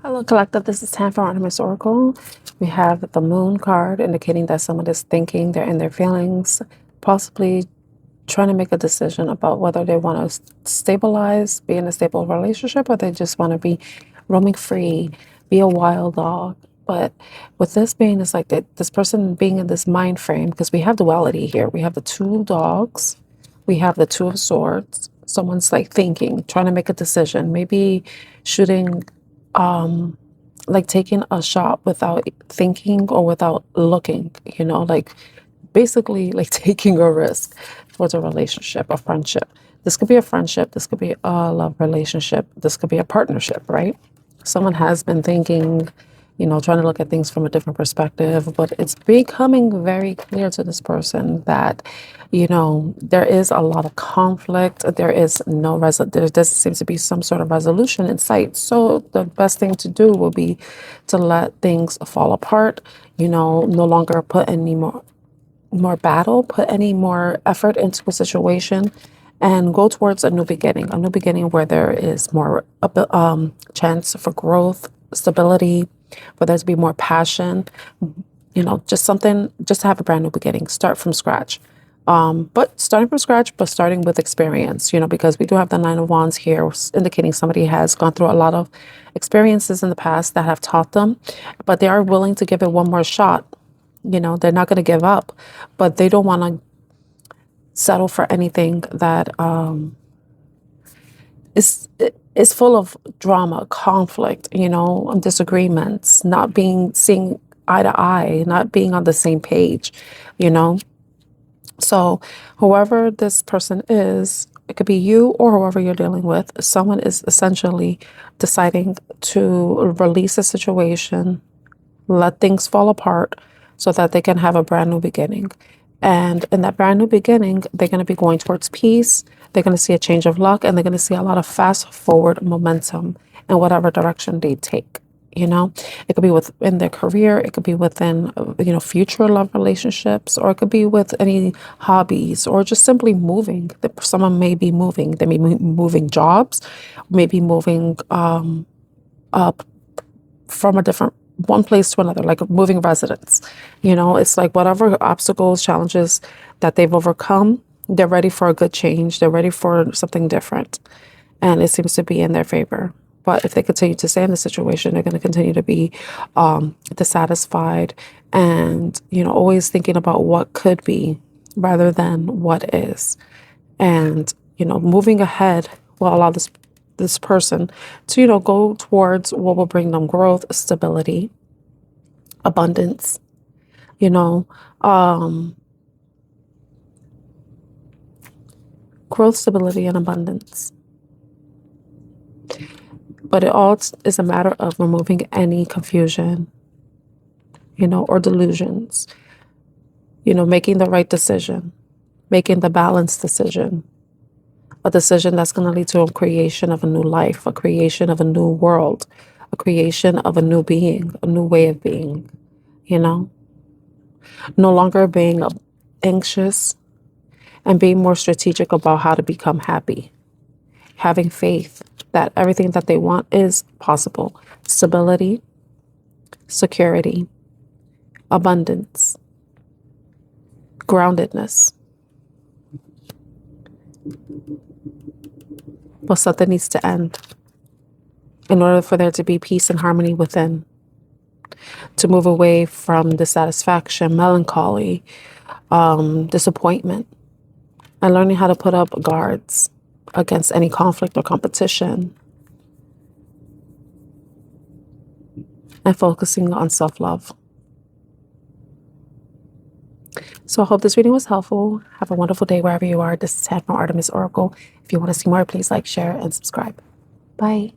Hello, collective. This is time for Artemis Oracle. We have the Moon card indicating that someone is thinking, they're in their feelings, possibly trying to make a decision about whether they want to stabilize, be in a stable relationship, or they just want to be roaming free, be a wild dog. But with this being, it's like that this person being in this mind frame, because we have duality here. We have the two dogs, we have the Two of Swords. Someone's like thinking, trying to make a decision, maybe shooting, like taking a shot without thinking or without looking, like basically like taking a risk towards a relationship, a friendship. This could be a friendship, this could be a love relationship, this could be a partnership, right? Someone has been thinking, trying to look at things from a different perspective, but it's becoming very clear to this person that, there is a lot of conflict. There is no there doesn't seem to be some sort of resolution in sight. So the best thing to do will be to let things fall apart, no longer put any more battle, put any more effort into a situation, and go towards a new beginning where there is more chance for growth, stability, for there to be more passion, just something, just to have a brand new beginning, start from scratch. But starting with experience, because we do have the Nine of Wands here, indicating somebody has gone through a lot of experiences in the past that have taught them, but they are willing to give it one more shot. They're not going to give up, but they don't want to settle for anything that is full of drama, conflict, disagreements, seeing eye to eye, not being on the same page, So whoever this person is, it could be you or whoever you're dealing with, someone is essentially deciding to release a situation, let things fall apart so that they can have a brand new beginning. And in that brand new beginning, they're going to be going towards peace. They're going to see a change of luck, and they're going to see a lot of fast forward momentum in whatever direction they take. It could be within their career. It could be within, future love relationships, or it could be with any hobbies, or just simply moving. Someone may be moving. They may be moving jobs, maybe moving up from one place to another, like moving residence. It's like whatever obstacles, challenges that they've overcome, they're ready for a good change. They're ready for something different. And it seems to be in their favor. But if they continue to stay in the situation, they're going to continue to be dissatisfied and, always thinking about what could be rather than what is. And, moving ahead will allow this person to, go towards what will bring them growth, stability, abundance, growth, stability, and abundance. But it all is a matter of removing any confusion, or delusions, making the right decision, making the balanced decision, a decision that's going to lead to a creation of a new life, a creation of a new world, a creation of a new being, a new way of being, no longer being anxious and being more strategic about how to become happy, having faith that everything that they want is possible. Stability, security, abundance, groundedness. But something needs to end in order for there to be peace and harmony within, to move away from dissatisfaction, melancholy, disappointment, and learning how to put up guards against any conflict or competition, and focusing on self-love. So I hope this reading was helpful. Have a wonderful day wherever you are. This is Tad from Artemis Oracle. If you want to see more, please like, share, and subscribe. Bye.